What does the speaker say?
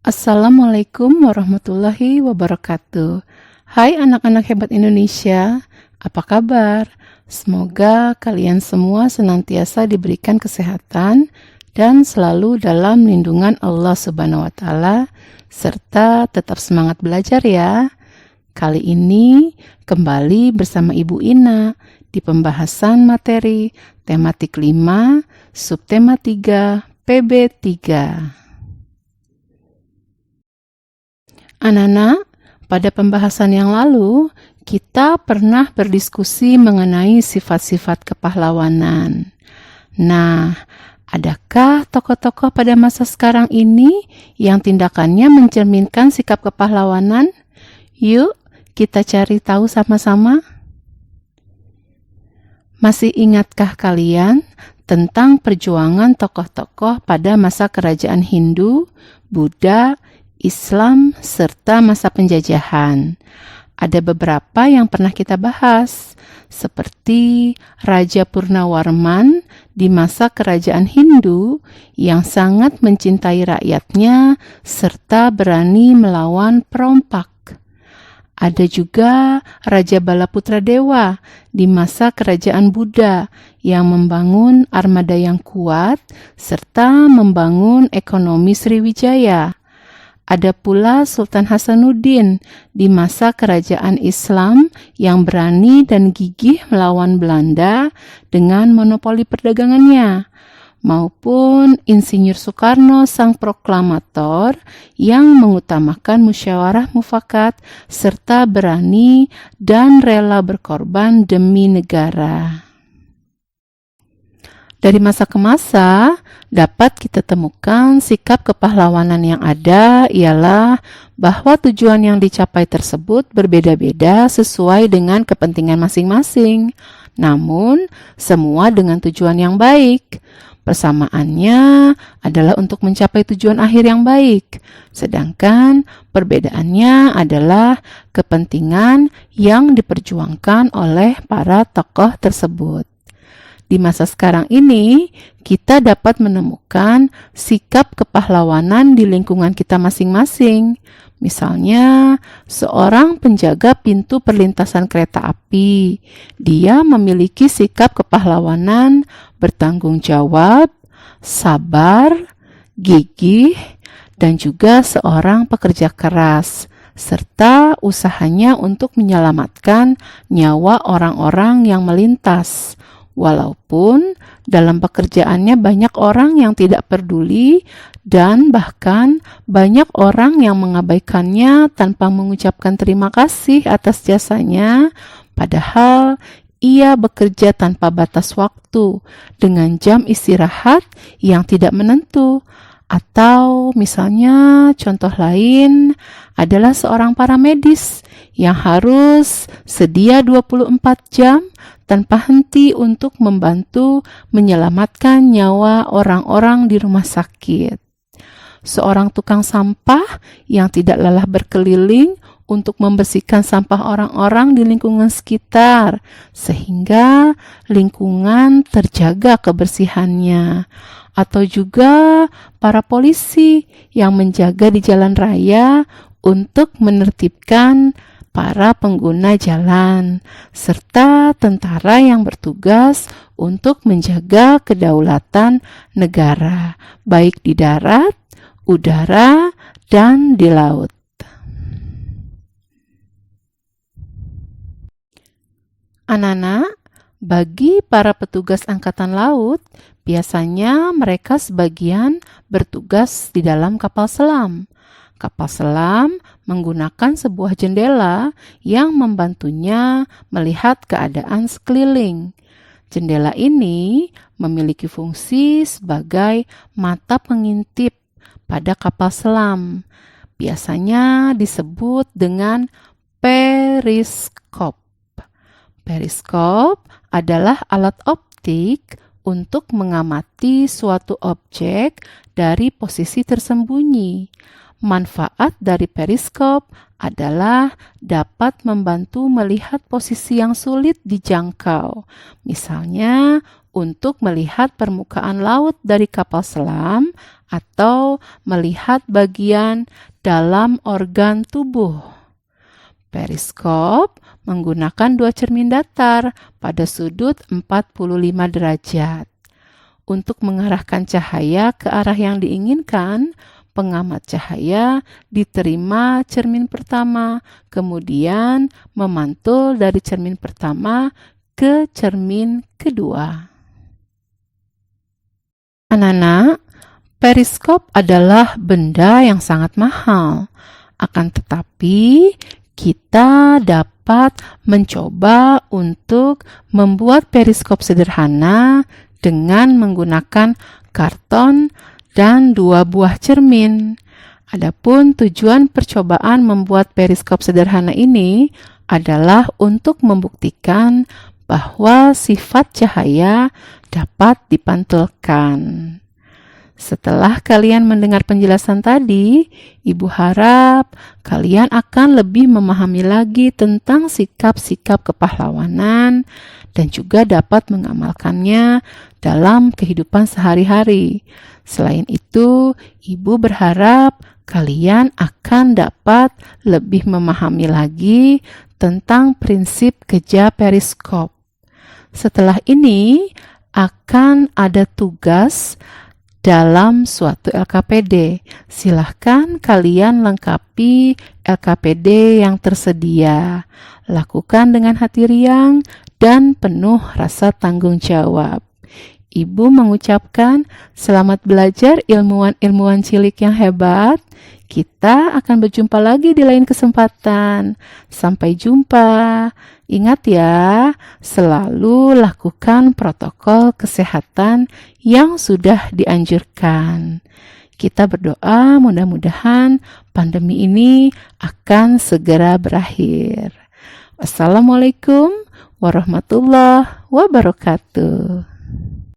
Assalamualaikum warahmatullahi wabarakatuh. Hai anak-anak hebat Indonesia, apa kabar? Semoga kalian semua senantiasa diberikan kesehatan dan selalu dalam lindungan Allah Subhanahu wa Ta'ala, serta tetap semangat belajar ya. Kali ini kembali bersama Ibu Ina di pembahasan materi tematik 5, subtema 3, PB 3. Anak-anak, pada pembahasan yang lalu, kita pernah berdiskusi mengenai sifat-sifat kepahlawanan. Nah, adakah tokoh-tokoh pada masa sekarang ini yang tindakannya mencerminkan sikap kepahlawanan? Yuk, kita cari tahu sama-sama. Masih ingatkah kalian tentang perjuangan tokoh-tokoh pada masa kerajaan Hindu, Buddha, Islam, serta masa penjajahan? Ada beberapa yang pernah kita bahas, seperti Raja Purnawarman di masa kerajaan Hindu yang sangat mencintai rakyatnya serta berani melawan perompak. Ada juga Raja Balaputra Dewa di masa kerajaan Buddha yang membangun armada yang kuat serta membangun ekonomi Sriwijaya. Ada pula Sultan Hasanuddin di masa kerajaan Islam yang berani dan gigih melawan Belanda dengan monopoli perdagangannya, maupun Insinyur Soekarno sang proklamator yang mengutamakan musyawarah mufakat serta berani dan rela berkorban demi negara. Dari masa ke masa, dapat kita temukan sikap kepahlawanan yang ada ialah bahwa tujuan yang dicapai tersebut berbeda-beda sesuai dengan kepentingan masing-masing, namun semua dengan tujuan yang baik. Persamaannya adalah untuk mencapai tujuan akhir yang baik, sedangkan perbedaannya adalah kepentingan yang diperjuangkan oleh para tokoh tersebut. Di masa sekarang ini, kita dapat menemukan sikap kepahlawanan di lingkungan kita masing-masing. Misalnya, seorang penjaga pintu perlintasan kereta api. Dia memiliki sikap kepahlawanan, bertanggung jawab, sabar, gigih, dan juga seorang pekerja keras, serta usahanya untuk menyelamatkan nyawa orang-orang yang melintas. Walaupun dalam pekerjaannya banyak orang yang tidak peduli dan bahkan banyak orang yang mengabaikannya tanpa mengucapkan terima kasih atas jasanya, padahal ia bekerja tanpa batas waktu dengan jam istirahat yang tidak menentu. Atau misalnya contoh lain adalah seorang paramedis yang harus sedia 24 jam tanpa henti untuk membantu menyelamatkan nyawa orang-orang di rumah sakit. Seorang tukang sampah yang tidak lelah berkeliling untuk membersihkan sampah orang-orang di lingkungan sekitar, sehingga lingkungan terjaga kebersihannya. Atau juga para polisi yang menjaga di jalan raya untuk menertibkan para pengguna jalan, serta tentara yang bertugas untuk menjaga kedaulatan negara, baik di darat, udara, dan di laut. Anak-anak, bagi para petugas angkatan laut, biasanya mereka sebagian bertugas di dalam kapal selam. Kapal selam menggunakan sebuah jendela yang membantunya melihat keadaan sekeliling. Jendela ini memiliki fungsi sebagai mata pengintip pada kapal selam. Biasanya disebut dengan periskop. Periskop adalah alat optik untuk mengamati suatu objek dari posisi tersembunyi. Manfaat dari periskop adalah dapat membantu melihat posisi yang sulit dijangkau, misalnya untuk melihat permukaan laut dari kapal selam atau melihat bagian dalam organ tubuh. Periskop menggunakan dua cermin datar pada sudut 45 derajat. Untuk mengarahkan cahaya ke arah yang diinginkan, pengamat cahaya diterima cermin pertama, kemudian memantul dari cermin pertama ke cermin kedua. Anak-anak, periskop adalah benda yang sangat mahal. Akan tetapi, kita dapat mencoba untuk membuat periskop sederhana dengan menggunakan karton dan dua buah cermin. Adapun tujuan percobaan membuat periskop sederhana ini adalah untuk membuktikan bahwa sifat cahaya dapat dipantulkan. Setelah kalian mendengar penjelasan tadi, Ibu harap kalian akan lebih memahami lagi tentang sikap-sikap kepahlawanan dan juga dapat mengamalkannya dalam kehidupan sehari-hari. Selain itu, Ibu berharap kalian akan dapat lebih memahami lagi tentang prinsip kerja periskop. Setelah ini, akan ada tugas dalam suatu LKPD. Silahkan kalian lengkapi LKPD yang tersedia. Lakukan dengan hati riang dan penuh rasa tanggung jawab. Ibu mengucapkan selamat belajar ilmuwan-ilmuwan cilik yang hebat. Kita akan berjumpa lagi di lain kesempatan. Sampai jumpa. Ingat ya, selalu lakukan protokol kesehatan yang sudah dianjurkan. Kita berdoa mudah-mudahan pandemi ini akan segera berakhir. Wassalamualaikum warahmatullahi wabarakatuh.